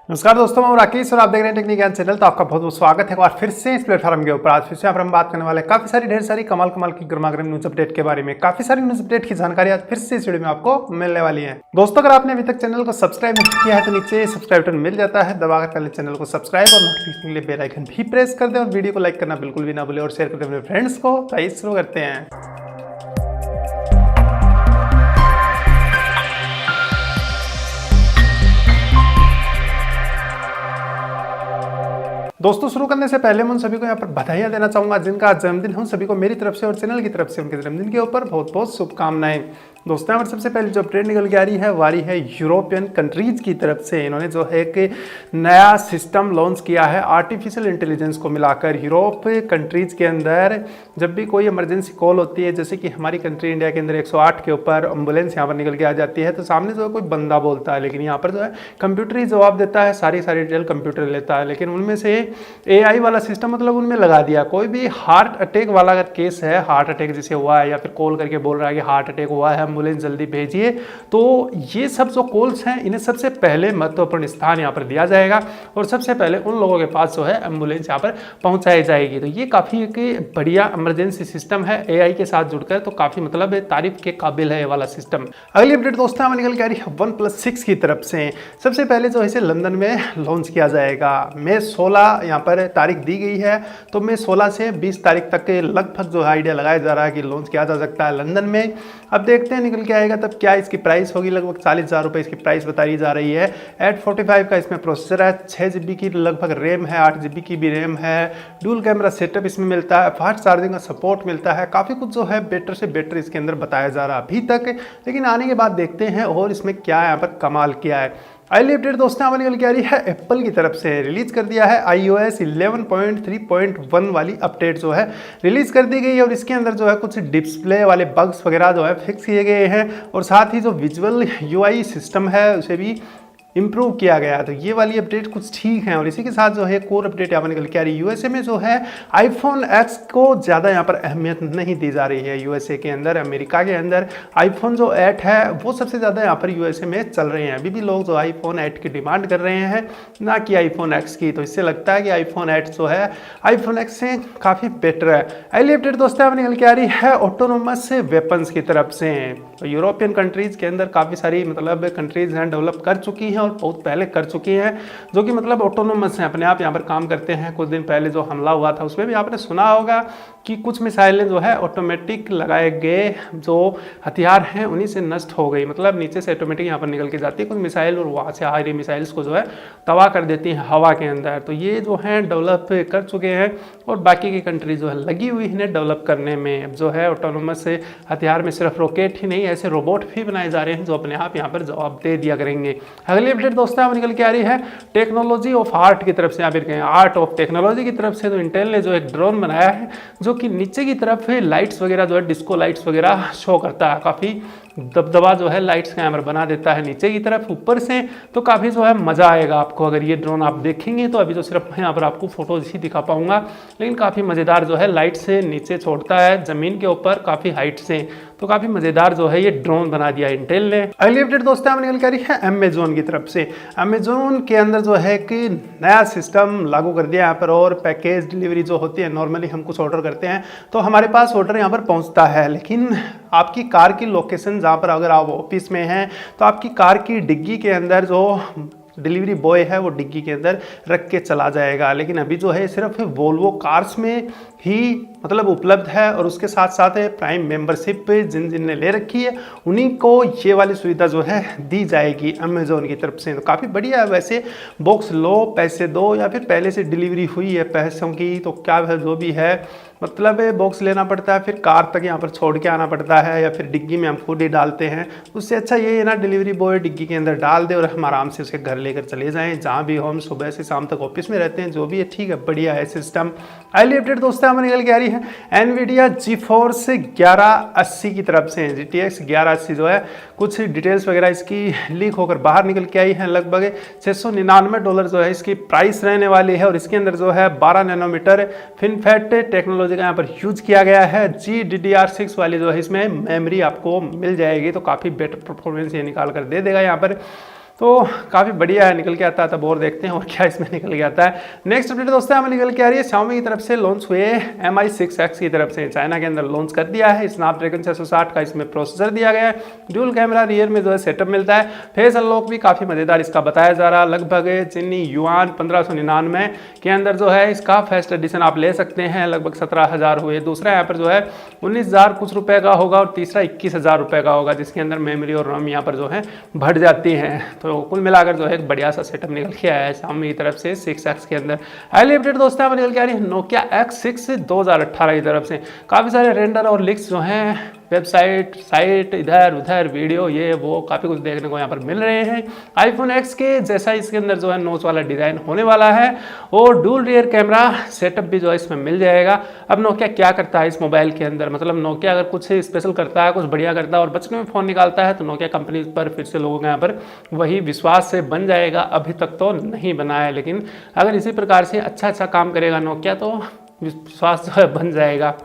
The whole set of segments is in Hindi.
नमस्कार दोस्तों, मैं राकेश और आप देख रहे हैं टेक्निक ज्ञान चैनल। तो आपका बहुत बहुत स्वागत है और फिर से इस प्लेटफॉर्म के ऊपर। आज फिर से यहाँ पर हम बात करने वाले हैं काफी सारी ढेर सारी कमाल की गर्मागर्म न्यूज अपडेट के बारे में। काफी सारी न्यूज अपडेट की जानकारी आज फिर से इस वीडियो में आपको मिलने वाली है। दोस्तों, अगर आपने अभी तक चैनल को सब्सक्राइब नहीं किया है तो नीचे सब्सक्राइब बटन मिल जाता है, दबाकर पहले चैनल को सब्सक्राइब और नोटिफिकेशन के लिए बेल आइकन भी प्रेस कर दें और वीडियो को लाइक करना बिल्कुल भी ना भूलें और शेयर कर दें अपने फ्रेंड्स को। तो आइए शुरू करते हैं। दोस्तों, शुरू करने से पहले मैं उन सभी को यहाँ पर बधाइयाँ देना चाहूंगा जिनका आज जन्मदिन है। उन सभी को मेरी तरफ से और चैनल की तरफ से उनके जन्मदिन के ऊपर बहुत बहुत शुभकामनाएं। दोस्तों, यहाँ पर सबसे पहले जो अपडेट निकल के आ रही है वारी है यूरोपियन कंट्रीज की तरफ से। इन्होंने जो है एक नया सिस्टम लॉन्च किया है आर्टिफिशियल इंटेलिजेंस को मिलाकर। यूरोप कंट्रीज के अंदर जब भी कोई इमरजेंसी कॉल होती है, जैसे कि हमारी कंट्री इंडिया के अंदर 108 के ऊपर एम्बुलेंस यहाँ पर निकल के आ जाती है, तो सामने जो है कोई बंदा बोलता है, लेकिन यहाँ पर जो है कंप्यूटर ही जवाब देता है, सारी डिटेल कंप्यूटर लेता है। लेकिन उनमें से AI वाला सिस्टम मतलब उनमें लगा दिया। कोई भी हार्ट अटैक वाला अगर केस है, हार्ट अटैक जिसे हुआ है या फिर कॉल करके बोल रहा है कि हार्ट अटैक हुआ है, एम्बुलेंस जल्दी भेजिए, तो ये सब जो कॉल्स हैं इन्हें सबसे पहले महत्वपूर्ण स्थान यहाँ पर दिया जाएगा और सबसे पहले उन लोगों के पास जो है एम्बुलेंस यहाँ पर पहुंचाई जाएगी। तो ये काफ़ी एक बढ़िया इमरजेंसी सिस्टम है AI के साथ जुड़कर, तो काफ़ी मतलब तारीफ के काबिल है ये वाला सिस्टम। अगली अपडेट दोस्तों हमें निकल के आ रही है OnePlus 6 की तरफ से। सबसे पहले जो इसे लंदन में लॉन्च किया जाएगा। मई 16 यहाँ पर तारीख दी गई है, तो मई 16 से 20 तारीख तक के लगभग जो आइडिया लगाया जा रहा है कि लॉन्च किया जा सकता है लंदन में। अब देखते हैं निकल के आएगा तब क्या इसकी प्राइस होगी। लगभग 40,000 रुपये इसकी प्राइस बताई जा रही है। 845 का इसमें प्रोसेसर है, 6 GB की लगभग रैम है, 8 GB की भी रैम है, डुअल कैमरा सेटअप इसमें मिलता है, फास्ट चार्जिंग का सपोर्ट मिलता है। काफ़ी कुछ जो है बेटर से बेटर इसके अंदर बताया जा रहा है अभी तक, लेकिन आने के बाद देखते हैं और इसमें क्या यहाँ पर कमाल किया है। अगली अपडेट दोस्तों हमारी निकल के आ रही है एप्पल की तरफ से। रिलीज कर दिया है iOS 11.3.1 वाली अपडेट जो है रिलीज कर दी गई है और इसके अंदर जो है कुछ डिस्प्ले वाले बग्स वगैरह जो है फिक्स किए गए हैं और साथ ही जो विजुअल UI सिस्टम है उसे भी इम्प्रूव किया गया। तो ये वाली अपडेट कुछ ठीक है और इसी के साथ जो है कोर अपडेट यहाँ पर निकल के आ रही है। USA में जो है iPhone X को ज़्यादा यहाँ पर अहमियत नहीं दी जा रही है। USA के अंदर, अमेरिका के अंदर iPhone जो 8 है वो सबसे ज़्यादा यहाँ पर USA में चल रहे हैं। अभी भी लोग जो iPhone 8 की डिमांड कर रहे हैं, ना कि iPhone X की। तो इससे लगता है कि iPhone 8 जो है iPhone X से काफ़ी बेटर है। अगली अपडेट दोस्तों यहाँ पर निकल के आ रही है ऑटोनोमस वेपन्स की तरफ से। तो यूरोपियन कंट्रीज़ के अंदर काफ़ी सारी मतलब कंट्रीज़ हैं डेवलप कर चुकी हैं और बहुत पहले कर चुकी हैं, जो कि मतलब ऑटोनोमस हैं, अपने आप यहाँ पर काम करते हैं। कुछ दिन पहले जो हमला हुआ था उसमें भी आपने सुना होगा कि कुछ मिसाइलें जो है ऑटोमेटिक लगाए गए जो हथियार हैं उन्हीं से नष्ट हो गई। मतलब नीचे से ऑटोमेटिक यहाँ पर निकल के जाती है कुछ मिसाइल और वहाँ से आ रही मिसाइल्स को जो है तबाह कर देती हैं हवा के अंदर। तो ये जो है डेवलप कर चुके हैं और बाकी की कंट्री जो है लगी हुई इन्हें डेवलप करने में। अब जो है ऑटोनोमस हथियार में सिर्फ रॉकेट ही नहीं, ऐसे रोबोट भी बनाए जा रहे हैं जो अपने आप यहाँ पर जवाब दे दिया करेंगे। अगली अपडेट दोस्तों अब निकल के आ रही है टेक्नोलॉजी ऑफ आर्ट की तरफ से। आप आर्ट ऑफ टेक्नोलॉजी की तरफ से तो इंटेल ने जो एक ड्रोन बनाया है जो कि नीचे की तरफ लाइट्स वगैरह जो है डिस्को लाइट्स वगैरह शो करता है। काफ़ी दबदबा जो है लाइट्स का यहाँ पर बना देता है नीचे की तरफ ऊपर से, तो काफ़ी जो है मज़ा आएगा आपको अगर ये ड्रोन आप देखेंगे। तो अभी तो सिर्फ मैं यहाँ पर आपको फोटोज ही दिखा पाऊंगा, लेकिन काफ़ी मज़ेदार जो है लाइट से नीचे छोड़ता है ज़मीन के ऊपर काफ़ी हाइट से। तो काफ़ी मज़ेदार जो है ये ड्रोन बना दिया इंटेल ने। अगली अपडेट दोस्तों हमें निकल के आ रही है अमेजोन की तरफ से। अमेजोन के अंदर जो है कि नया सिस्टम लागू कर दिया यहाँ पर और पैकेज डिलीवरी जो होती है, नॉर्मली हम कुछ ऑर्डर करते हैं तो हमारे पास ऑर्डर यहाँ पर पहुँचता है, लेकिन आपकी कार की लोकेशन जहाँ पर अगर आप ऑफिस में हैं तो आपकी कार की डिग्गी के अंदर जो डिलीवरी बॉय है वो डिग्गी के अंदर रख के चला जाएगा। लेकिन अभी जो है सिर्फ वोल्वो कार्स में ही मतलब उपलब्ध है और उसके साथ साथ प्राइम मेंबरशिप जिन जिन ने ले रखी है उन्हीं को ये वाली सुविधा जो है दी जाएगी अमेजोन की तरफ से। तो काफ़ी बढ़िया है। वैसे बॉक्स लो पैसे दो या फिर पहले से डिलीवरी हुई है पैसों की तो क्या है जो भी है, मतलब बॉक्स लेना पड़ता है फिर कार तक यहाँ पर छोड़ के आना पड़ता है या फिर डिग्गी में हम खुद ही डालते हैं। उससे अच्छा ये है ना डिलीवरी बॉय डिग्गी के अंदर डाल दे और हम आराम से उसे घर लेकर चले जाएं जहाँ भी हम सुबह से शाम तक ऑफिस में रहते हैं, जो भी है ठीक है, बढ़िया है सिस्टम। अगली अपडेट दोस्तों हमें निकल के आ रही है Nvidea GeForce 1180 की तरफ से। GTX 1180 जो है कुछ डिटेल्स वगैरह इसकी लीक होकर बाहर निकल के आई हैं। लगभग $699 जो है इसकी प्राइस रहने वाली है और इसके अंदर जो है 12 नैनोमीटर फिनफेट टेक्नोलॉजी का यहाँ पर यूज किया गया है। GDDR6 वाली जो है इसमें मेमोरी आपको मिल जाएगी, तो काफ़ी बेटर परफॉर्मेंस ये निकाल कर दे देगा यहाँ पर। तो काफ़ी बढ़िया है, निकल के आता था। और देखते हैं और क्या इसमें निकल के आता है। नेक्स्ट अपडेट दोस्तों हमें निकल के आ रही है Xiaomi की तरफ से लॉन्च हुए Mi 6X की तरफ से चाइना के अंदर लॉन्च कर दिया है। स्नैपड्रैगन 660 का इसमें प्रोसेसर दिया गया है। ड्यूल कैमरा रियर में जो है सेटअप मिलता है। फेस अनलॉक भी काफ़ी मज़ेदार इसका बताया जा रहा, लगभग चीनी युआन 1599 के अंदर जो है इसका फर्स्ट एडिशन आप ले सकते हैं, लगभग 17,000 हुए। दूसरा यहाँ पर जो है 19,000 कुछ रुपए का होगा और तीसरा 21,000 रुपए का होगा, जिसके अंदर मेमोरी और रैम यहाँ पर जो है बढ़ जाती है। तो कुल मिलाकर जो है एक बढ़िया सा सेटअप निकल के आया है Xiaomi की तरफ से 6X के अंदर। अगली अपडेट दोस्तों हमें निकल के आ रही है Nokia X6 2018 की तरफ से। काफ़ी सारे रेंडर और लीक्स जो हैं वेबसाइट साइट इधर उधर वीडियो ये वो काफ़ी कुछ देखने को यहाँ पर मिल रहे हैं। iPhone X के जैसा इसके अंदर जो है नोच वाला डिज़ाइन होने वाला है और डुअल रियर कैमरा सेटअप भी जो है इसमें मिल जाएगा। अब नोकिया क्या करता है इस मोबाइल के अंदर, मतलब नोकिया अगर कुछ स्पेशल करता है, कुछ बढ़िया करता है और बचने में फ़ोन निकालता है तो नोकिया कंपनी पर फिर से लोगों के यहाँ पर वही विश्वास से बन जाएगा। अभी तक तो नहीं बना है, लेकिन अगर इसी प्रकार से अच्छा काम करेगा नोकिया तो विश्वास जो है बन जाएगा।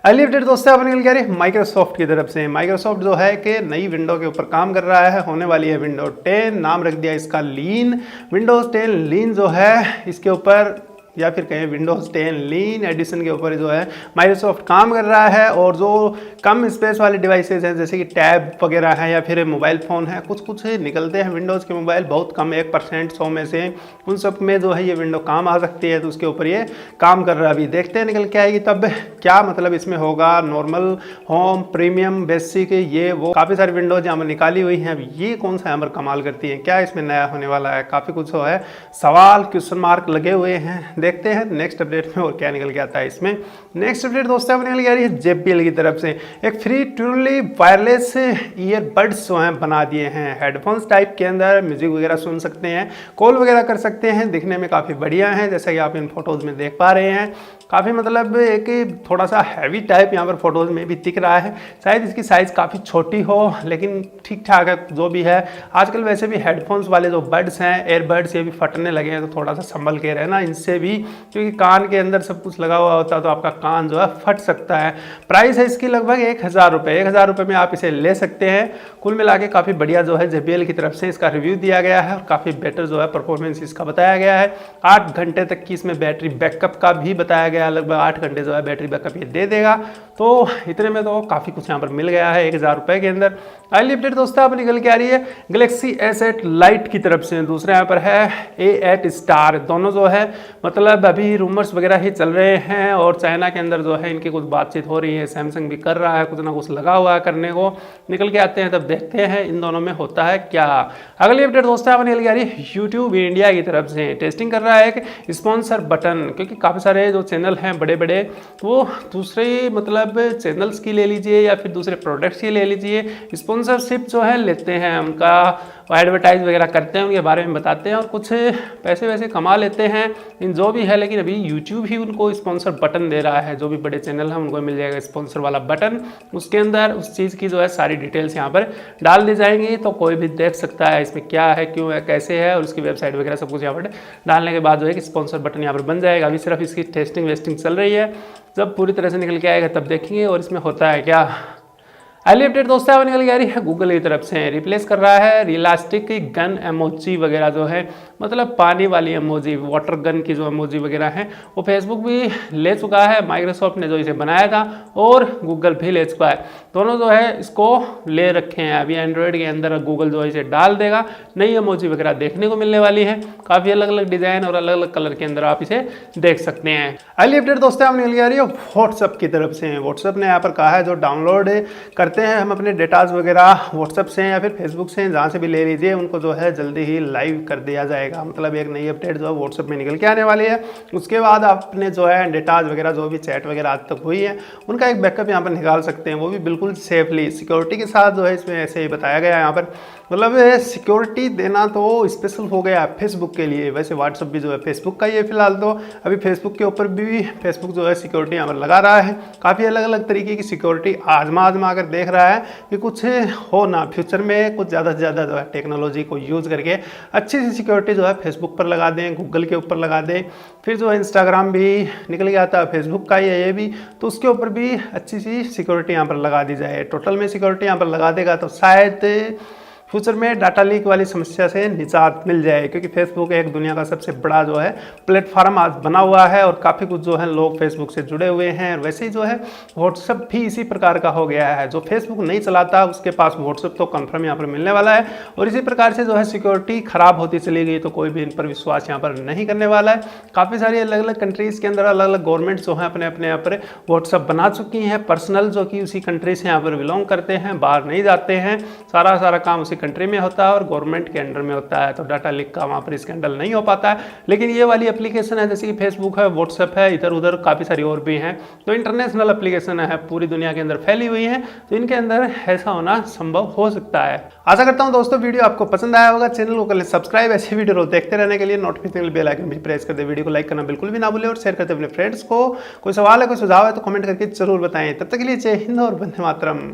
अगली अपडेट दोस्तों अपन निकल के आ रही है माइक्रोसॉफ्ट की तरफ से। माइक्रोसॉफ्ट जो है कि नई विंडो के ऊपर काम कर रहा है, होने वाली है विंडो 10, नाम रख दिया इसका लीन। विंडोज 10 लीन जो है इसके ऊपर या फिर कहें विंडोज 10 लीन एडिशन के ऊपर जो है माइक्रोसॉफ्ट काम कर रहा है। और जो कम स्पेस वाले डिवाइसेज हैं जैसे कि टैब वगैरह हैं या फिर मोबाइल फ़ोन है, कुछ निकलते हैं विंडोज़ के मोबाइल, बहुत कम 1% 100 में से, उन सब में जो है ये विंडो काम आ सकती है। तो उसके ऊपर ये काम कर रहा है। अभी देखते हैं निकल के आएगी तब क्या मतलब इसमें होगा। नॉर्मल, होम, प्रीमियम, बेसिक, ये वो काफ़ी सारी विंडोज यहाँ पर निकाली हुई हैं। अब ये कौन सा यहाँ पर कमाल करती है, क्या इसमें नया होने वाला है, काफ़ी कुछ जो है सवाल क्वेश्चन मार्क लगे हुए हैं। देखते हैं नेक्स्ट अपडेट में और क्या निकल के आता है इसमें। नेक्स्ट अपडेट दोस्तों अब निकल के आ रही है JBL की तरफ से। एक फ्री ट्रूली वायरलेस ईयरबड्स जो हैं बना दिए हैं, हेडफोन्स टाइप के अंदर म्यूजिक वगैरह सुन सकते हैं, कॉल वगैरह कर सकते हैं। दिखने में काफ़ी बढ़िया है, जैसा कि आप इन फोटोज़ में देख पा रहे हैं। काफ़ी मतलब एक थोड़ा सा हैवी टाइप यहाँ पर फोटोज़ में भी दिख रहा है। शायद इसकी साइज़ काफ़ी छोटी हो, लेकिन ठीक ठाक है जो भी है। आजकल वैसे भी हेडफोन्स वाले जो बड्स हैं, एयरबड्स, ये भी फटने लगे हैं, तो थोड़ा सा संभल के रहना इनसे भी, क्योंकि कान के अंदर सब कुछ लगा हुआ होता है तो आपका कान जो है फट सकता है। प्राइस है इसकी लगभग 1,000 रुपये। 1,000 रुपये में आप इसे ले सकते हैं। कुल मिला के काफ़ी बढ़िया जो है JBL की तरफ से इसका रिव्यू दिया गया है और काफ़ी बेटर जो है परफॉर्मेंस इसका बताया गया है। 8 घंटे तक की इसमें बैटरी बैकअप का भी बताया गया है, लगभग 8 घंटे जो है बैटरी बैकअप ये दे देगा। तो इतने में तो काफ़ी कुछ यहाँ पर मिल गया है 1,000 रुपये के अंदर। अगली अपडेट दोस्तों आप निकल के आ रही है गैलेक्सी S8 लाइट की तरफ से। दूसरा यहाँ पर है A8 स्टार। दोनों जो है मतलब अभी रूमर्स वगैरह ही चल रहे हैं और चाइना के अंदर जो है इनकी कुछ बातचीत हो रही है। सैमसंग भी कर रहा है, कुछ ना कुछ लगा हुआ है करने को। निकल के आते हैं तब देखते हैं इन दोनों में होता है क्या। अगली अपडेट दोस्तों आप निकल के आ रही है यूट्यूब इंडिया की तरफ से। टेस्टिंग कर रहा है एक स्पॉन्सर बटन, क्योंकि काफ़ी सारे जो चैनल हैं बड़े बड़े वो दूसरे मतलब चैनल्स की ले लीजिए या फिर दूसरे प्रोडक्ट्स की ले लीजिए, स्पॉन्सरशिप जो है लेते हैं, उनका एडवर्टाइज वगैरह करते हैं, उनके बारे में बताते हैं और कुछ पैसे वैसे कमा लेते हैं इन जो भी है। लेकिन अभी यूट्यूब ही उनको स्पॉन्सर बटन दे रहा है। जो भी बड़े चैनल हैं उनको मिल जाएगा स्पॉन्सर वाला बटन, उसके अंदर उस चीज़ की जो है सारी डिटेल्स यहाँ पर डाल दी जाएंगी, तो कोई भी देख सकता है इसमें क्या है, क्यों है, कैसे है, और उसकी वेबसाइट वगैरह सब कुछ यहाँ पर डालने के बाद जो है कि स्पॉन्सर बटन यहाँ पर बन जाएगा। अभी सिर्फ इसकी टेस्टिंग वेस्टिंग चल रही है, जब पूरी तरह से निकल के आएगा तब देखेंगे और इसमें होता है क्या। अगली अपडेट दोस्तों अब निकल के आ रही है गूगल की तरफ से। रिप्लेस कर रहा है रियलिस्टिक गन एमोजी वगैरह जो है, मतलब पानी वाली एमोजी, वाटर गन की जो एमोजी वगैरह है वो फेसबुक भी ले चुका है, माइक्रोसॉफ्ट ने जो इसे बनाया था, और गूगल भी ले चुका है। दोनों जो है इसको ले रखे हैं। अभी एंड्रॉयड के अंदर गूगल जो है इसे डाल देगा, नई एमोजी वगैरह देखने को मिलने वाली है। काफ़ी अलग अलग डिज़ाइन और अलग अलग कलर के अंदर आप इसे देख सकते हैं। अगली अपडेट दोस्तों अब निकल के आ रही है व्हाट्सएप की तरफ से। व्हाट्सएप ने यहाँ पर कहा है जो डाउनलोड करते हैं हम अपने डेटाज वगैरह व्हाट्सएप से या फिर फेसबुक से, जहाँ से भी ले लीजिए, उनको जो है जल्दी ही लाइव कर दिया जाएगा। मतलब एक नई अपडेट जो है व्हाट्सएप में निकल के आने वाली है। उसके बाद आपने जो है डेटाज वगैरह जो भी चैट वगैरह आज तक हुई है उनका एक बैकअप यहाँ पर निकाल सकते हैं, वो भी बिल्कुल सेफली सिक्योरिटी के साथ जो है इसमें ऐसे ही बताया गया है यहाँ पर। मतलब सिक्योरिटी देना तो स्पेशल हो गया फेसबुक के लिए। वैसे व्हाट्सएप भी जो है फेसबुक का ही है फिलहाल, तो अभी फेसबुक के ऊपर भी फेसबुक जो है सिक्योरिटी यहाँ पर लगा रहा है। काफ़ी अलग अलग तरीके की सिक्योरिटी आजमा कर देख रहा है कि कुछ हो ना फ्यूचर में, कुछ ज़्यादा से ज़्यादा जो है टेक्नोलॉजी को यूज़ करके अच्छी सी सिक्योरिटी जो है फेसबुक पर लगा दें, गूगल के ऊपर लगा दें। फिर जो है इंस्टाग्राम भी निकल गया था, फेसबुक का ही है ये भी, तो उसके ऊपर भी अच्छी सी सिक्योरिटी यहाँ पर लगा दी जाए। टोटल में सिक्योरिटी यहाँ पर लगा देगा तो शायद फ्यूचर में डाटा लीक वाली समस्या से निजात मिल जाए, क्योंकि फेसबुक एक दुनिया का सबसे बड़ा जो है प्लेटफॉर्म आज बना हुआ है और काफ़ी कुछ जो है लोग फेसबुक से जुड़े हुए हैं। और वैसे ही जो है व्हाट्सएप भी इसी प्रकार का हो गया है, जो फेसबुक नहीं चलाता उसके पास व्हाट्सएप तो कंफर्म यहाँ पर मिलने वाला है। और इसी प्रकार से जो है सिक्योरिटी खराब होती चली गई तो कोई भी इन पर विश्वास यहाँ पर नहीं करने वाला है। काफ़ी सारी अलग अलग कंट्रीज़ के अंदर अलग अलग गवर्नमेंट जो है अपने अपने यहाँ पर व्हाट्सएप बना चुकी हैं, पर्सनल जो कि उसी कंट्री से यहाँ पर बिलोंग करते हैं, बाहर नहीं जाते हैं, सारा काम उसी कंट्री में होता है और गवर्नमेंट के अंडर में होता है, तो डाटा लीक का वहाँ पर स्कैंडल नहीं हो पाता है। लेकिन ये वाली एप्लीकेशन है जैसे कि फेसबुक है, व्हाट्सएप है, इधर उधर काफ़ी सारी और भी हैं, तो इंटरनेशनल एप्लीकेशन है, पूरी दुनिया के अंदर फैली हुई है, तो इनके अंदर ऐसा होना संभव हो सकता है। आशा करता हूं दोस्तों वीडियो आपको पसंद आया होगा। चैनल को कर ले सब्सक्राइब, ऐसे वीडियो रोज देखते रहने के लिए नोटिफिकेशन बेल आइकन भी प्रेस कर दे। वीडियो को लाइक करना बिल्कुल भी ना भूलें और शेयर करते अपने फ्रेंड्स को। कोई सवाल है, कोई सुझाव है तो कमेंट करके जरूर बताएं। तब तक के लिए जय हिंद और वंदे मातरम।